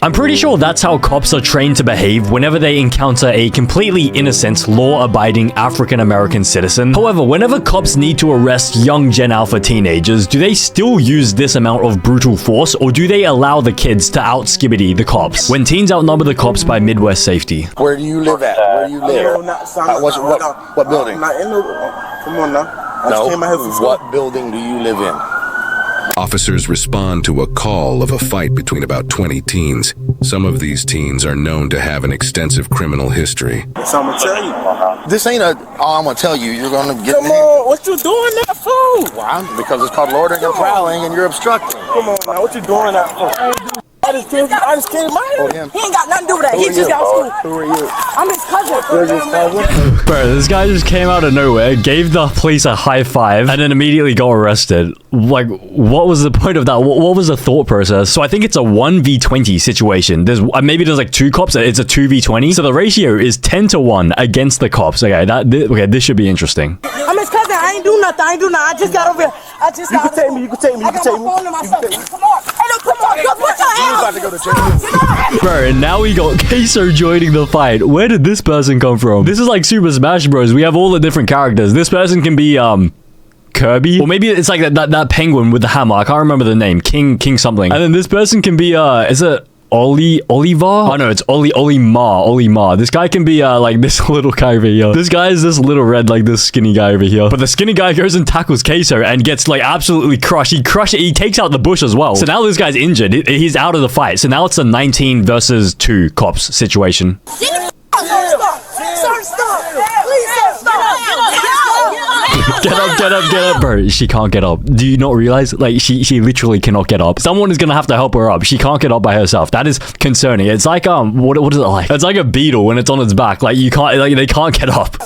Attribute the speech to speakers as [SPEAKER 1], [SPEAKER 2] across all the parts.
[SPEAKER 1] I'm pretty sure that's how cops are trained to behave whenever they encounter a completely innocent, law-abiding African-American citizen. However, whenever cops need to arrest young Gen Alpha teenagers, do they still use this amount of brutal force, or do they allow the kids to out-skibidi the cops when teens outnumber the cops by Midwest safety?
[SPEAKER 2] Where do you live at? Where do you live? What building?
[SPEAKER 3] Come on now.
[SPEAKER 2] What building do you live in?
[SPEAKER 4] Officers respond to a call of a fight between about 20 teens. Some of these teens are known to have an extensive criminal history.
[SPEAKER 3] So I'm gonna tell you.
[SPEAKER 2] This ain't all I'm gonna tell you. You're gonna get
[SPEAKER 3] Come on, what you doing that for?
[SPEAKER 2] Why? Because it's called loitering and prowling and you're obstructing.
[SPEAKER 3] Come on now, what you doing that for? I just came my
[SPEAKER 2] him.
[SPEAKER 5] He ain't got nothing to do with that. He just got school.
[SPEAKER 2] Who are you?
[SPEAKER 5] I'm his cousin.
[SPEAKER 2] You're his cousin?
[SPEAKER 1] Bro, this guy just came out of nowhere, gave the police a high five, and then immediately got arrested. Like, what was the point of that? What was the thought process? So I think it's a 1v20 situation. Maybe there's like 2 cops. It's a 2v20. So the ratio is 10-1 against the cops. Okay, this should be interesting.
[SPEAKER 5] I'm his cousin. I ain't do nothing. I just got over here.
[SPEAKER 3] You can take me.
[SPEAKER 5] I got my phone in myself. Come on. Hey, no, come on. Go put your hands.
[SPEAKER 2] About to go to jail.
[SPEAKER 1] Bro, and now we got Queso joining the fight. Where did this person come from? This is like Super Smash Bros. We have all the different characters. This person can be, Kirby, or maybe it's like that penguin with the hammer. I can't remember the name. King something. And then this person can be is it Oliver? Oh no, it's Oli Ma. This guy can be like this little guy over here. This guy is this little red, like this skinny guy over here. But the skinny guy goes and tackles Queso and gets like absolutely crushed. He takes out the bush as well. So now this guy's injured. He's out of the fight. So now it's a 19 versus 2 cops situation.
[SPEAKER 5] Stop.
[SPEAKER 1] Get up, bro. She can't get up. Do you not realize? Like, she literally cannot get up. Someone is gonna have to help her up. She can't get up by herself. That is concerning. It's like, what is it like? It's like a beetle when it's on its back. Like, you can't, like, they can't get up.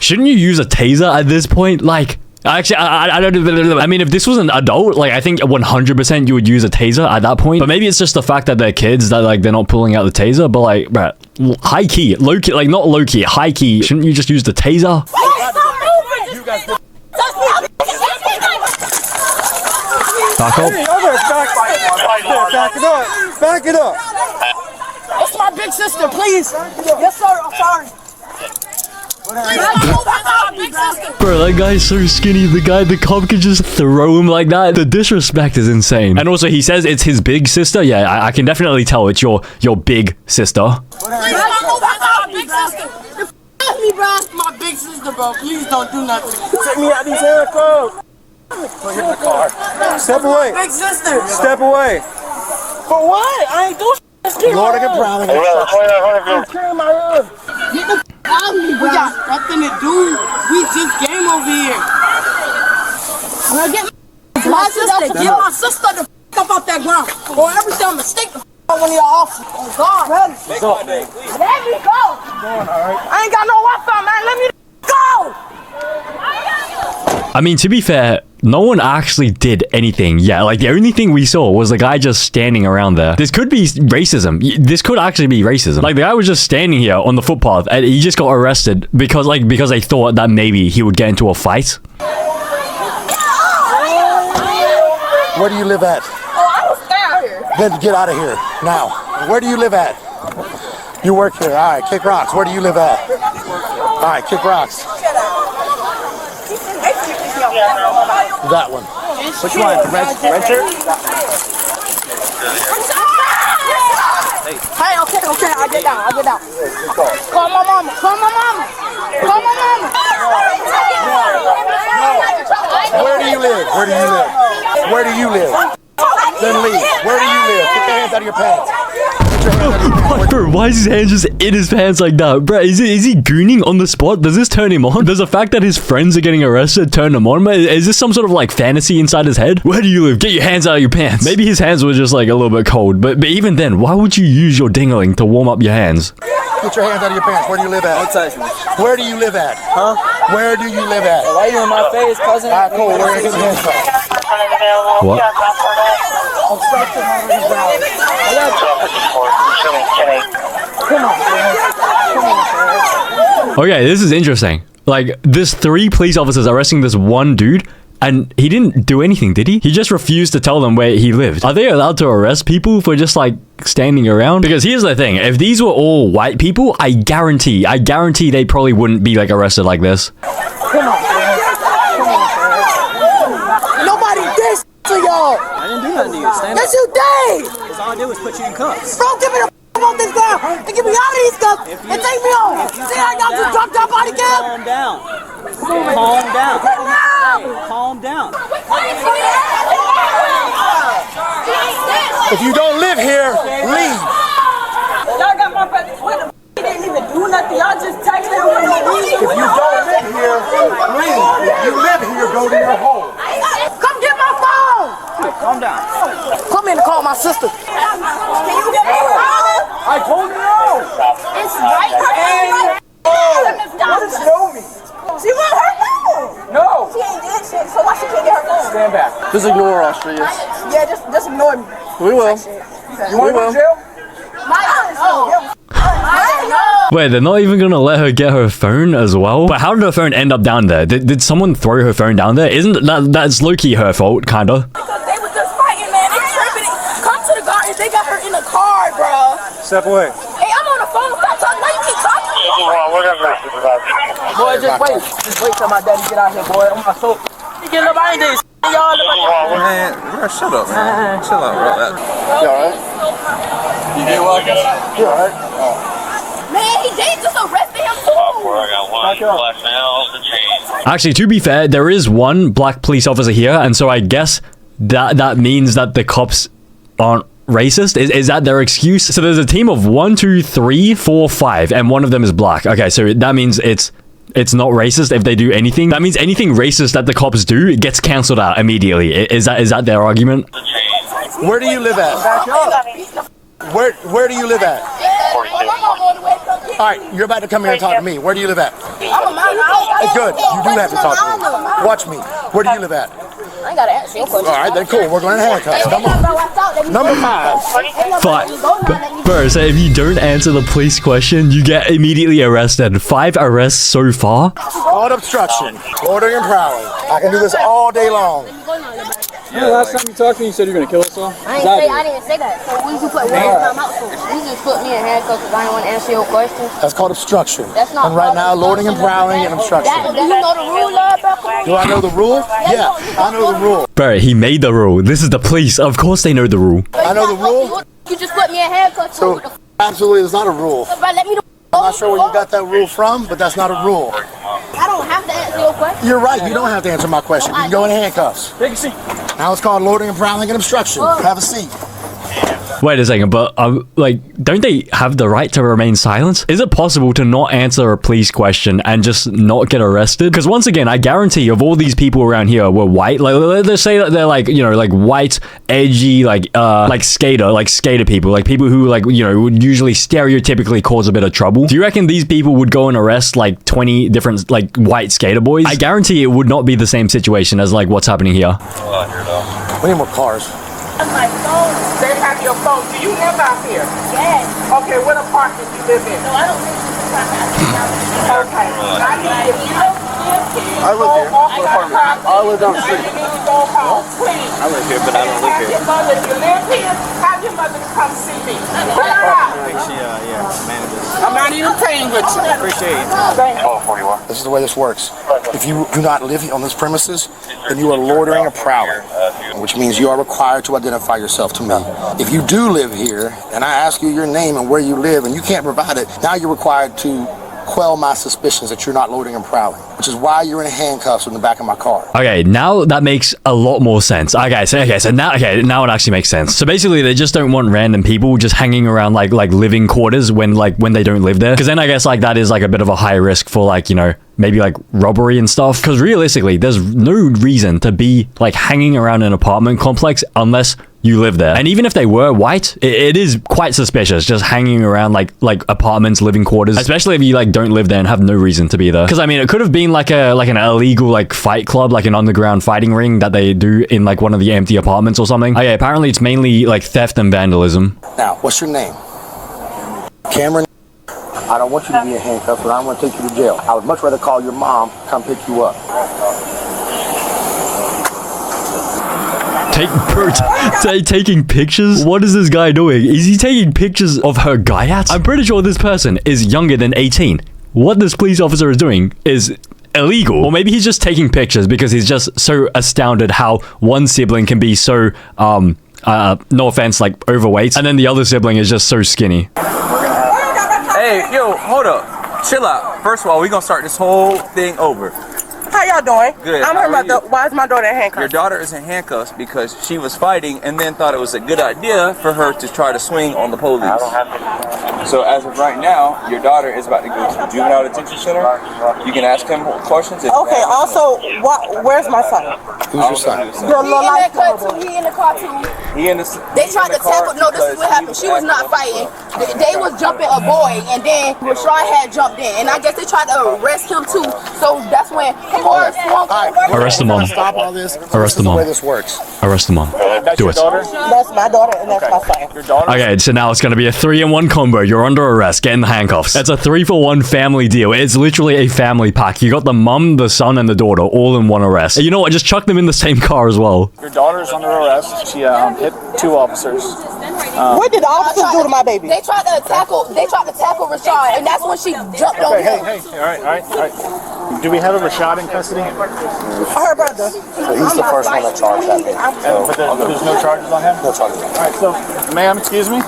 [SPEAKER 1] Shouldn't you use a taser at this point? Like, actually, I don't. I mean, if this was an adult, like, I think 100% you would use a taser at that point. But maybe it's just the fact that they're kids that, like, they're not pulling out the taser. But, like, bruh, high key, low key, like, not low key, high key. Shouldn't you just use the taser? Back up.
[SPEAKER 3] Back it up.
[SPEAKER 5] It's my big sister, please. Yes, sir. I'm sorry.
[SPEAKER 1] Bro, that guy's so skinny. The cop can just throw him like that. The disrespect is insane. And also, he says it's his big sister. Yeah, I can definitely tell it's your big sister.
[SPEAKER 5] My big sister, bro. Please don't do nothing.
[SPEAKER 3] Take me out these handcuffs. Put him in the car. Step away.
[SPEAKER 5] Big sister.
[SPEAKER 3] Step away. For what? I ain't do shit.
[SPEAKER 2] Lord, I get proud of you.
[SPEAKER 3] I'm carrying my hood.
[SPEAKER 5] Get the out of me, bro. We got nothing to do. We just game over here. Now get my sister. Get my sister the up off that ground. Or every time I stick the one of your officers. Oh God. Let me go. I ain't got no Wi-Fi, man. Let me go.
[SPEAKER 1] I mean, to be fair, no one actually did anything. Yeah, like the only thing we saw was the guy just standing around there. This could be racism. This could actually be racism. Like the guy was just standing here on the footpath and he just got arrested because they thought that maybe he would get into a fight.
[SPEAKER 2] Where do you live at?
[SPEAKER 5] Oh, I don't stay out here.
[SPEAKER 2] Then get out of here now. Where do you live at? You work here. All right, kick rocks. Where do you live at? All right, kick rocks. That one. Which one? Red shirt?
[SPEAKER 5] Hey, okay, I get down. Call my mama.
[SPEAKER 2] Where do you live? Then leave. Where do you live? Get your hands out of your pants.
[SPEAKER 1] Bro, why is his hands just in his pants like that? Bro, is he gooning on the spot? Does this turn him on? Does the fact that his friends are getting arrested turn him on? Is this some sort of like fantasy inside his head? Where do you live? Get your hands out of your pants. Maybe his hands were just like a little bit cold, but even then, why would you use your dingling to warm up your hands?
[SPEAKER 2] Get your hands out of your pants. Where do you live at?
[SPEAKER 3] Don't touch me.
[SPEAKER 2] Where do you live at?
[SPEAKER 3] Huh?
[SPEAKER 2] Where do you live at?
[SPEAKER 3] Why you in my face, cousin?
[SPEAKER 2] All right, cool. Where are your hands at?
[SPEAKER 1] What?
[SPEAKER 3] obstruction on the ground. Come on, man.
[SPEAKER 1] Okay, this is interesting. Like, there's 3 police officers arresting this one dude, and he didn't do anything, did he? He just refused to tell them where he lived. Are they allowed to arrest people for just, like, standing around? Because here's the thing. If these were all white people, I guarantee they probably wouldn't be, like, arrested like this.
[SPEAKER 3] Come on, man.
[SPEAKER 5] Nobody did to y'all.
[SPEAKER 6] I didn't do nothing to you. Stand
[SPEAKER 5] Yes,
[SPEAKER 6] up.
[SPEAKER 5] you did.
[SPEAKER 6] Because all I did was put you in cuffs.
[SPEAKER 5] Bro, give me the off this ground and get me out of these cuffs and take me home. See how y'all just dropped our body cam?
[SPEAKER 6] Calm down. Calm down. Calm down.
[SPEAKER 2] If you don't live here, leave.
[SPEAKER 5] Y'all got my brother. He didn't even do nothing. Y'all just texted him for no reason.
[SPEAKER 2] If you don't live here, leave. If you live here, go to your home.
[SPEAKER 5] Come get my phone.
[SPEAKER 6] Calm down.
[SPEAKER 5] Come in and call my sister. Can you get my phone?
[SPEAKER 2] I told you no.
[SPEAKER 5] It's right here.
[SPEAKER 2] What is show me?
[SPEAKER 5] She want her phone.
[SPEAKER 2] No.
[SPEAKER 5] She ain't did shit, so why she can't get her phone?
[SPEAKER 2] Stand back.
[SPEAKER 3] Just ignore us, Austrians.
[SPEAKER 5] Yeah, just ignore me.
[SPEAKER 3] We will.
[SPEAKER 2] You want to go to jail?
[SPEAKER 1] Wait, they're not even gonna let her get her phone as well? But how did her phone end up down there? Did someone throw her phone down there? Isn't that's low-key her fault, kinda?
[SPEAKER 5] Because they was just fighting, man. They tripping. Come to the gardens. They got her in the car, bro.
[SPEAKER 3] Step away.
[SPEAKER 5] Hey, I'm on the phone. Stop talking. Why you keep talking?
[SPEAKER 6] Boy, just wait. Just wait till my daddy get out here, boy. I'm my soul. He getting up out of this. Y'all
[SPEAKER 3] Man, bro, shut up, man. Chill out, bro. You alright? You get well? You alright?
[SPEAKER 5] Man, they just arrested him too.
[SPEAKER 1] Actually, to be fair, there is one black police officer here, and so I guess that means that the cops aren't racist. Is that their excuse? So there's a team of 1, 2, 3, 4, 5, and one of them is black. Okay, so that means it's not racist if they do anything. That means anything racist that the cops do, it gets cancelled out immediately. Is that their argument?
[SPEAKER 2] Where do you live at? Where do you live at? All right, you're about to come here and talk to me. Where do you live at? Good. You do have to talk to me. Watch me. Where do you live at?
[SPEAKER 5] I ain't gotta answer your question.
[SPEAKER 2] All right, then cool. We're going to handcuffs. Come on. Number 5.
[SPEAKER 1] But, bro, so if you don't answer the police question, you get immediately arrested. 5 arrests so far?
[SPEAKER 2] Called obstruction. Loitering and prowling. I can do this all day long.
[SPEAKER 6] Yeah, last time you talked to me, you said you were going to kill us all.
[SPEAKER 7] I didn't say that. So when you put words in my mouth, you just put me in handcuffs because I didn't want to answer your questions.
[SPEAKER 2] That's called obstruction.
[SPEAKER 7] That's not
[SPEAKER 2] And right now, loitering and prowling and obstruction.
[SPEAKER 7] Do you know the rule, Lord, bro?
[SPEAKER 2] Do I know the rule? Yeah, I know the rule.
[SPEAKER 1] Bro, he made the rule. This is the police. Of course they know the rule.
[SPEAKER 2] I know the rule.
[SPEAKER 7] You just put me in handcuffs.
[SPEAKER 2] So, absolutely, it's not a rule.
[SPEAKER 7] Bro, let me.
[SPEAKER 2] I'm not sure where you got that rule from, but that's not a rule.
[SPEAKER 7] I don't have to answer your question.
[SPEAKER 2] You're right. You don't have to answer my question. You can go in handcuffs.
[SPEAKER 6] Take a seat.
[SPEAKER 2] Now it's called loitering and prowling and obstruction. Have a seat.
[SPEAKER 1] Wait a second, but like, don't they have the right to remain silent? Is it possible to not answer a police question and just not get arrested? Because once again, I guarantee of all these people around here were white. Like, let's say that they're like, you know, like white, edgy, like skater people, like people who like, you know, would usually stereotypically cause a bit of trouble. Do you reckon these people would go and arrest like 20 different like white skater boys? I guarantee it would not be the same situation as like what's happening here.
[SPEAKER 2] We need more cars.
[SPEAKER 8] My phone. They have your phone. Do you live out here?
[SPEAKER 5] Yes.
[SPEAKER 8] Okay, what apartment do you live in?
[SPEAKER 5] No, I don't live in this apartment.
[SPEAKER 8] Okay. I need if you don't live here,
[SPEAKER 3] I live here.
[SPEAKER 8] go off the property.
[SPEAKER 3] I live down the street.
[SPEAKER 8] You need to go home, please.
[SPEAKER 3] I live here, but I don't live
[SPEAKER 8] Have
[SPEAKER 3] here.
[SPEAKER 8] your mother, if you live here, have your mother to come see me. Pull her out.
[SPEAKER 3] I think she, manages.
[SPEAKER 8] I'm not even paying with you.
[SPEAKER 3] Appreciate it.
[SPEAKER 8] Thank you.
[SPEAKER 2] This is the way this works. If you do not live on this premises, then you are loitering or prowling, which means you are required to identify yourself to me. If you do live here, and I ask you your name and where you live, and you can't provide it, now you're required to quell my suspicions that you're not loitering and prowling, which is why you're in handcuffs in the back of my car.
[SPEAKER 1] Okay, now that makes a lot more sense. So now it actually makes sense. So basically, they just don't want random people just hanging around like living quarters when they don't live there. Because then I guess like that is like a bit of a high risk for like, you know, maybe like robbery and stuff. Because realistically, there's no reason to be like hanging around an apartment complex unless you live there. And even if they were white, it is quite suspicious just hanging around like apartments, living quarters, especially if you like don't live there and have no reason to be there. Because I mean, it could have been like an illegal like fight club, like an underground fighting ring that they do in like one of the empty apartments or something. Okay, apparently it's mainly like theft and vandalism.
[SPEAKER 2] Now, what's your name? Cameron. I don't want you to be in handcuffs, but I don't want to take you to jail. I would much rather call your mom, come pick you up.
[SPEAKER 1] Taking pictures? What is this guy doing? Is he taking pictures of her gayats? I'm pretty sure this person is younger than 18. What this police officer is doing is illegal. Or maybe he's just taking pictures because he's just so astounded how one sibling can be so, no offense, like overweight, and then the other sibling is just so skinny.
[SPEAKER 6] Hey, yo, hold up. Chill out. First of all, we're gonna start this whole thing over.
[SPEAKER 8] How y'all doing?
[SPEAKER 6] Good.
[SPEAKER 8] I'm her mother. Why is my daughter in handcuffs?
[SPEAKER 6] Your daughter is in handcuffs because she was fighting and then thought it was a good idea for her to try to swing on the police. So as of right now, your daughter is about to go to the juvenile detention center. You can ask him questions.
[SPEAKER 8] Okay, also, where's my son?
[SPEAKER 2] Who's your son?
[SPEAKER 8] Your little life trouble.
[SPEAKER 5] He in the car too. They tried to tackle. No, this is what happened. She was not fighting. They was jumping a boy, and then Rashad had jumped in, and I guess they tried to arrest him too. So that's when cars swung over.
[SPEAKER 1] Arrest the mom.
[SPEAKER 2] Stop all this.
[SPEAKER 1] Arrest the mom.
[SPEAKER 2] This is the way this works.
[SPEAKER 1] Arrest the mom. Do it.
[SPEAKER 8] That's my daughter, and that's my son.
[SPEAKER 3] Your daughter?
[SPEAKER 1] Okay, so now it's gonna be a 3-in-1 combo. You're under arrest. Get in the handcuffs. It's a 3-for-1 family deal. It's literally a family pack. You got the mum, the son, and the daughter all in one arrest. And you know what? Just chuck them in the same car as well.
[SPEAKER 3] Your daughter's under arrest. She hit 2 officers.
[SPEAKER 8] What did the officers do to my baby?
[SPEAKER 5] They tried to tackle Rashad, and that's when she jumped on him.
[SPEAKER 3] Hey, all right. Do we have a Rashad in custody?
[SPEAKER 8] Her brother.
[SPEAKER 2] So he's the first one that charged that baby.
[SPEAKER 3] But there's no charges on him?
[SPEAKER 2] No charges.
[SPEAKER 3] All right, so, ma'am, excuse me.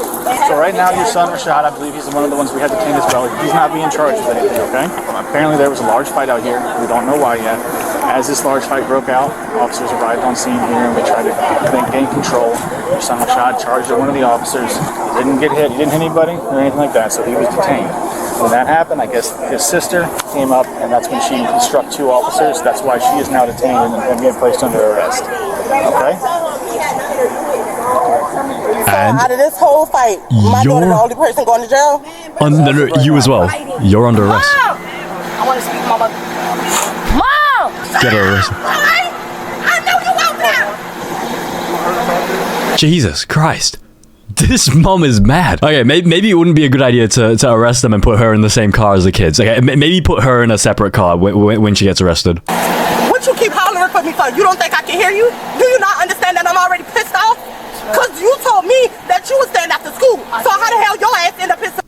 [SPEAKER 3] So right now, your son, Rashad, I believe he's one of the ones we had detained as well. He's not being charged with anything, okay? Apparently, there was a large fight out here. We don't know why yet. As this large fight broke out, officers arrived on scene here, and we tried to gain control. Your son, Rashad, charged at one of the officers. He didn't get hit. He didn't hit anybody or anything like that, so he was detained. When that happened, I guess his sister came up, and that's when she struck 2 officers. That's why she is now detained and being placed under arrest. Okay?
[SPEAKER 1] And
[SPEAKER 8] out of this whole fight, my daughter the only person going to jail?
[SPEAKER 1] No, you as well. You're under arrest.
[SPEAKER 5] Mom! I want to speak to my mother. Mom!
[SPEAKER 1] Get her arrested.
[SPEAKER 5] I know you out there!
[SPEAKER 1] Jesus Christ. This mom is mad. Okay, maybe it wouldn't be a good idea to arrest them and put her in the same car as the kids. Okay, maybe put her in a separate car when she gets arrested.
[SPEAKER 8] What you keep hollering for me for? You don't think I can hear you? Do you not understand that I'm already pissed off? Because you told me that you was staying after school. So how the hell your ass end up pissed off?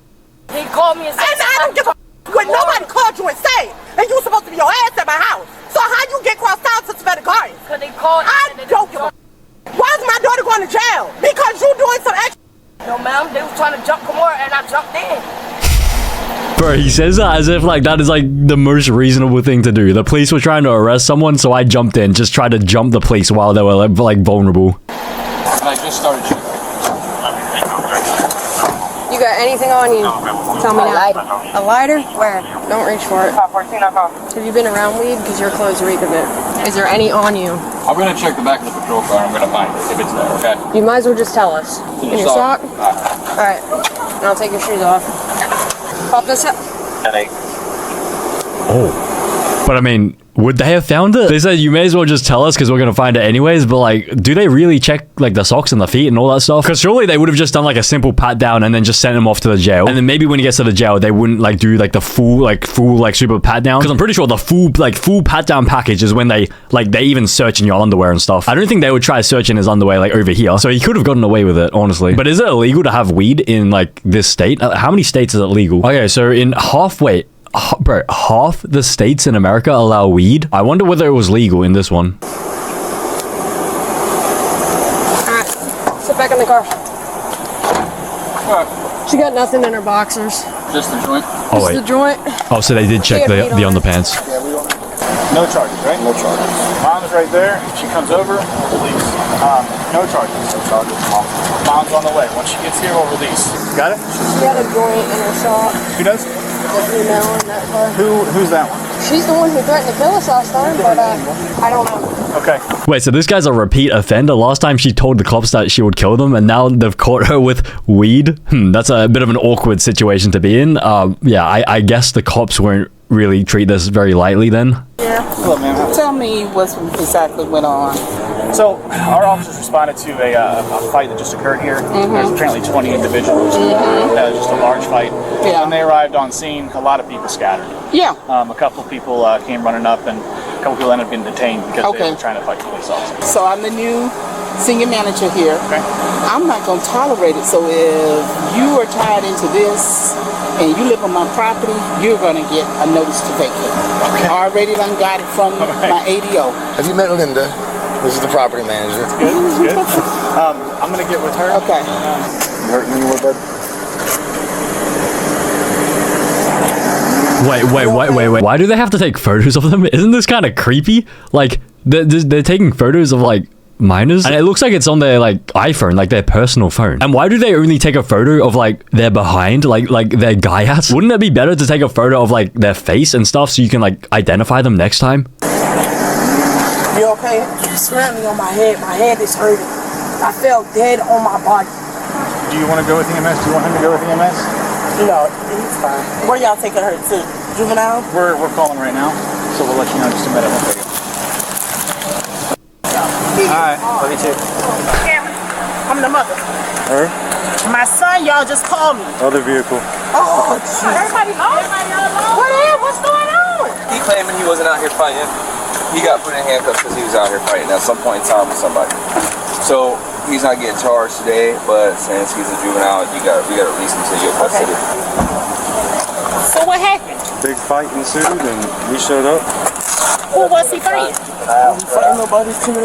[SPEAKER 5] He called me and said,
[SPEAKER 8] and I don't give a when nobody called you and said, and you supposed to be your ass at my house. So how you get crossed out to Savannah Gardens?
[SPEAKER 5] Because they called.
[SPEAKER 8] I don't give a why is my daughter going to jail? Because you doing some extra.
[SPEAKER 5] No, ma'am, they was trying to jump Kamora and I jumped in.
[SPEAKER 1] Bro, he says that as if like that is like the most reasonable thing to do. The police were trying to arrest someone, so I jumped in, just tried to jump the police while they were like vulnerable.
[SPEAKER 3] And I just started shooting.
[SPEAKER 7] You got anything on you? Tell me now. A lighter? Where? Don't reach for it. Have you been around weed? Because your clothes reek of it. Is there any on you?
[SPEAKER 3] I'm going to check the back of the patrol car. I'm going to find it if it's there, okay?
[SPEAKER 7] You might as well just tell us. In your sock? Alright. And I'll take your shoes off. Pop this up.
[SPEAKER 1] Oh. But I mean, would they have found it? They said you may as well just tell us because we're going to find it anyways. But like, do they really check like the socks and the feet and all that stuff? Because surely they would have just done like a simple pat down and then just sent him off to the jail. And then maybe when he gets to the jail, they wouldn't like do like the full super pat down. Because I'm pretty sure the full pat down package is when they even search in your underwear and stuff. I don't think they would try searching his underwear like over here. So he could have gotten away with it, honestly. But is it illegal to have weed in like this state? How many states is it legal? Okay, so in half the states in America allow weed. I wonder whether it was legal in this one.
[SPEAKER 7] Alright, sit back in the car. She got nothing in her boxers.
[SPEAKER 3] Just the joint?
[SPEAKER 1] Oh, wait.
[SPEAKER 7] Just the joint.
[SPEAKER 1] Oh, so they did check the underpants.
[SPEAKER 3] Yeah, we don't. No charges, right? No charges. Mom's right there. If she comes over, we'll release. No charges. No charges. Mom's on the way. Once she gets here, we'll release. Got it?
[SPEAKER 7] She got a joint in her sock.
[SPEAKER 3] Who does?
[SPEAKER 7] The female in that car.
[SPEAKER 3] Who's that one?
[SPEAKER 7] She's the one who threatened to kill us last time, but I don't know.
[SPEAKER 3] Okay.
[SPEAKER 1] Wait, so this guy's a repeat offender? Last time she told the cops that she would kill them, and now they've caught her with weed? That's a bit of an awkward situation to be in. Yeah, I guess the cops won't really treat this very lightly then.
[SPEAKER 3] Yeah. Hello, ma'am.
[SPEAKER 9] Tell me what exactly went on.
[SPEAKER 3] So, our officers responded to a fight that just occurred here. There's apparently 20 individuals. That was just a large fight.
[SPEAKER 9] Yeah.
[SPEAKER 3] When they arrived on scene, a lot of people scattered.
[SPEAKER 9] Yeah.
[SPEAKER 3] A couple of people came running up, and a couple people ended up being detained because they were trying to fight police officers.
[SPEAKER 9] So I'm the new senior manager here.
[SPEAKER 3] Okay.
[SPEAKER 9] I'm not going to tolerate it. So if you are tied into this and you live on my property, you're going to get a notice to vacate. Okay. I already done got it from my ADO.
[SPEAKER 2] Have you met Linda? This is the property manager.
[SPEAKER 3] That's good. That's good. I'm going to get with her.
[SPEAKER 9] Okay.
[SPEAKER 2] You hurting anywhere, bud?
[SPEAKER 1] Wait. Why do they have to take photos of them? Isn't this kind of creepy? Like, they're taking photos of, like, minors, and it looks like it's on their, like, iPhone, like their personal phone. And why do they only take a photo of, like, their behind, like their guy ass? Wouldn't it be better to take a photo of, like, their face and stuff so you can, like, identify them next time?
[SPEAKER 5] You okay? You slammed me on my head. My head is hurting. I fell dead on my body.
[SPEAKER 3] Do you want to go with EMS? Do you want him to go with EMS?
[SPEAKER 5] No, he's fine. Where y'all taking her to? Juvenile?
[SPEAKER 3] We're calling right now, so we'll let you know in just a minute. Alright, love you too.
[SPEAKER 5] I'm the mother.
[SPEAKER 3] Her?
[SPEAKER 5] My son, y'all just called me.
[SPEAKER 3] Other vehicle.
[SPEAKER 5] Oh, everybody knows? What is? What's going on?
[SPEAKER 6] He claiming he wasn't out here fighting. He got put in handcuffs because he was out here fighting at some point in time with somebody. So he's not getting charged today, but since he's a juvenile, we got to release him to your custody.
[SPEAKER 5] So what happened?
[SPEAKER 10] Big fight ensued and we showed up.
[SPEAKER 5] Who was he fighting? Fighting nobody's too much.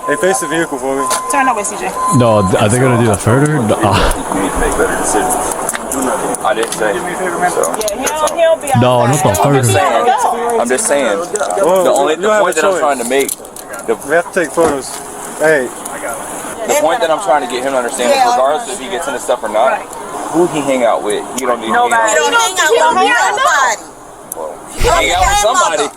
[SPEAKER 10] Hey, face the vehicle for me.
[SPEAKER 5] Turn away, CJ.
[SPEAKER 1] No, are they gonna do the photo?
[SPEAKER 6] You need to make better decisions. I didn't say.
[SPEAKER 5] He'll be
[SPEAKER 1] No, not the photo.
[SPEAKER 6] I'm just saying.
[SPEAKER 10] Well,
[SPEAKER 6] The point that I'm trying to make.
[SPEAKER 10] We have to take photos. Hey.
[SPEAKER 6] The point that I'm trying to get him to understand is regardless if he gets into stuff or not, who he hang out with, he don't need to hang out with.
[SPEAKER 8] He don't hang out with nobody.
[SPEAKER 6] He hang out with somebody.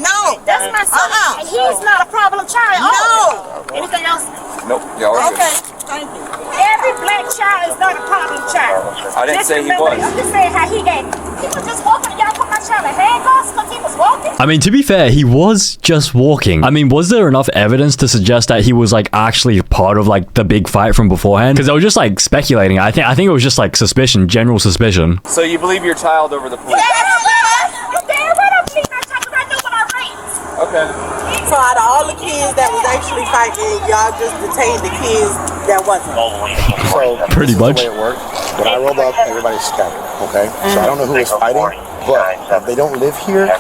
[SPEAKER 8] No.
[SPEAKER 5] That's my son. He's not a problem child.
[SPEAKER 8] No.
[SPEAKER 5] Anything else?
[SPEAKER 6] Nope. Y'all are
[SPEAKER 8] Okay.
[SPEAKER 6] good.
[SPEAKER 8] Thank you.
[SPEAKER 5] Every black child is not a problem child.
[SPEAKER 6] I didn't say he was.
[SPEAKER 5] You just said how he acted. He was just walking and y'all put my child in handcuffs because he was walking.
[SPEAKER 1] I mean, to be fair, he was just walking. I mean, was there enough evidence to suggest that he was, like, actually part of, like, the big fight from beforehand? Because they were just, like, speculating. I think it was just, like, suspicion, general suspicion.
[SPEAKER 6] So you believe your child over the police? Okay.
[SPEAKER 8] So out of all the kids that was actually fighting, y'all just detained the kids that wasn't.
[SPEAKER 2] So
[SPEAKER 1] Pretty
[SPEAKER 2] this is
[SPEAKER 1] much.
[SPEAKER 2] the way it worked. When I rolled up, everybody's scattered. Okay. So I don't know who was fighting, but if they don't live here,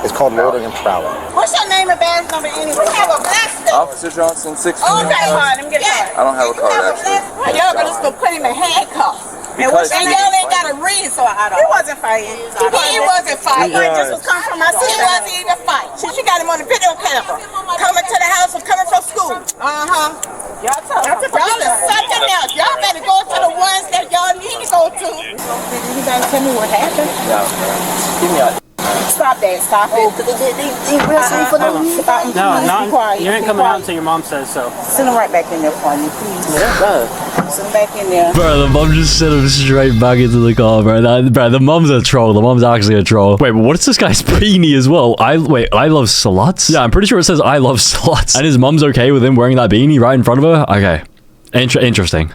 [SPEAKER 2] it's called loitering and prowling.
[SPEAKER 8] What's your name and badge number anyway? We have a blaster.
[SPEAKER 6] Officer Johnson, 16.
[SPEAKER 8] Okay. Let me get a card.
[SPEAKER 6] I don't have a card actually.
[SPEAKER 8] Y'all just gonna put him in handcuffs. And
[SPEAKER 6] Because
[SPEAKER 8] y'all ain't got a reason, so I don't. He wasn't fighting. He wasn't fighting. He just was coming from my city. He wasn't even fighting. She got him on the video camera. Coming to the house and coming from school. Y'all is something else. Y'all better go to the ones that y'all need to go to. Did anybody tell me what happened?
[SPEAKER 6] No. Give me a.
[SPEAKER 8] Stop that. Stop it.
[SPEAKER 11] No, you ain't coming out until your mom says so.
[SPEAKER 8] Send him right back in there for me, please. Send him back in there.
[SPEAKER 1] Bro, the mom just sent him straight back into the car, bro. Bro, the mom's a troll. The mom's actually a troll. Wait, but what's this guy's beanie as well? I love sluts? Yeah, I'm pretty sure it says I love sluts. And his mom's okay with him wearing that beanie right in front of her? Okay. Interesting.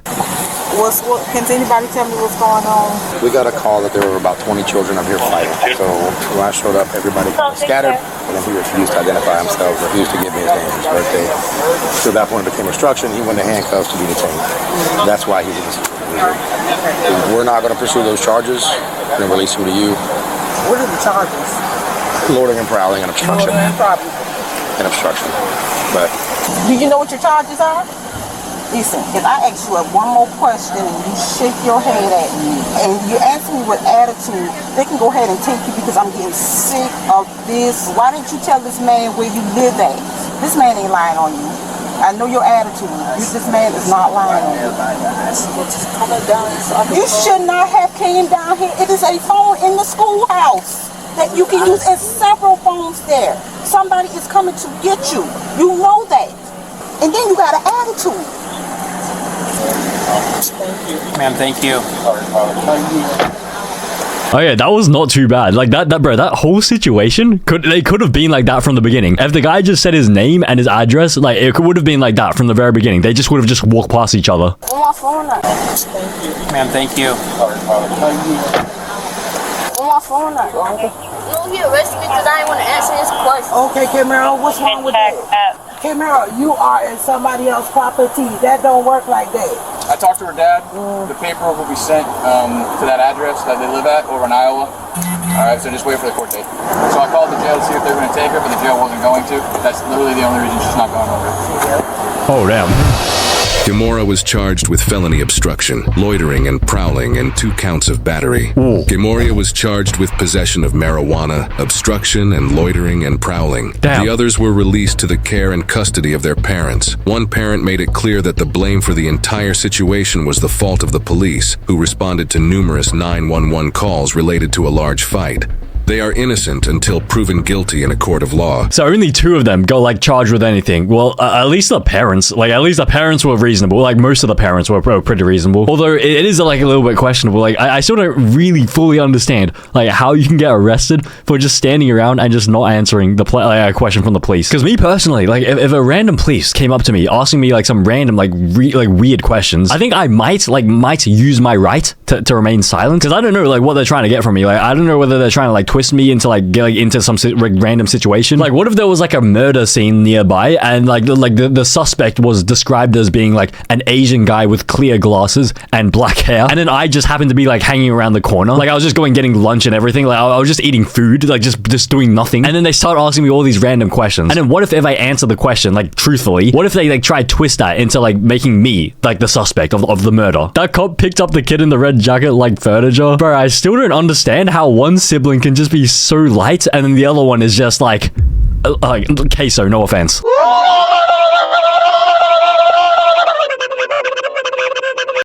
[SPEAKER 8] Can anybody tell me what's going on?
[SPEAKER 2] We got a call that there were about 20 children up here fighting. So when I showed up, everybody scattered, and then he refused to identify himself, refused to give me his name and his birthday. So at that point it became obstruction. He went to handcuffs to be detained. That's why he was. We're not going to pursue those charges. We're going to release him to you.
[SPEAKER 8] What are the charges?
[SPEAKER 2] Loitering and prowling and obstruction. And obstruction. But
[SPEAKER 8] do you know what your charges are? Listen, if I ask you one more question and you shake your head at me and you ask me with attitude, they can go ahead and take you because I'm getting sick of this. Why didn't you tell this man where you live at? This man ain't lying on you. I know your attitude. This man is not lying on you. You should not have came down here. It is a phone in the schoolhouse. that you can use as several phones there. Somebody is coming to get you. You know that. And then you got an attitude.
[SPEAKER 11] Ma'am, thank you.
[SPEAKER 1] Oh yeah, that was not too bad. Like that bro, that whole situation could have been like that from the beginning. If the guy just said his name and his address, like it would have been like that from the very beginning. They just would have just walked past each other.
[SPEAKER 11] Ma'am, thank you.
[SPEAKER 5] Don't get arrested because I ain't want to answer his question.
[SPEAKER 8] Okay, Camaro, what's wrong with that? Camaro, you are in somebody else's property. That don't work like that.
[SPEAKER 6] I talked to her dad. The paperwork will be sent to that address that they live at over in Iowa. All right, so just wait for the court date. So I called the jail to see if they were going to take her, but the jail wasn't going to. That's literally the only reason she's not going over.
[SPEAKER 1] Oh damn.
[SPEAKER 4] Gamora was charged with felony obstruction, loitering and prowling, and 2 counts of battery. Gamoria was charged with possession of marijuana, obstruction, and loitering and prowling.
[SPEAKER 1] Damn.
[SPEAKER 4] The others were released to the care and custody of their parents. One parent made it clear that the blame for the entire situation was the fault of the police, who responded to numerous 911 calls related to a large fight. They are innocent until proven guilty in a court of law.
[SPEAKER 1] So only 2 of them got like charged with anything. Well, at least the parents, were reasonable. Like most of the parents were pretty reasonable. Although it is like a little bit questionable. Like I still don't really fully understand like how you can get arrested for just standing around and just not answering the a question from the police. Because me personally, like if a random police came up to me asking me like some random like weird questions, I think I might use my right to remain silent. Because I don't know like what they're trying to get from me. Like I don't know whether they're trying to like twist me into like get into some random situation. Like what if there was like a murder scene nearby and like the suspect was described as being like an Asian guy with clear glasses and black hair, and then I just happened to be like hanging around the corner. Like I was just getting lunch and everything. Like I was just eating food, like just doing nothing. And then they start asking me all these random questions. And then what if I answer the question like truthfully? What if they like try to twist that into like making me like the suspect of the murder? That cop picked up the kid in the red jacket like furniture. Bro, I still don't understand how one sibling can just be so light and then the other one is just like queso, no offense.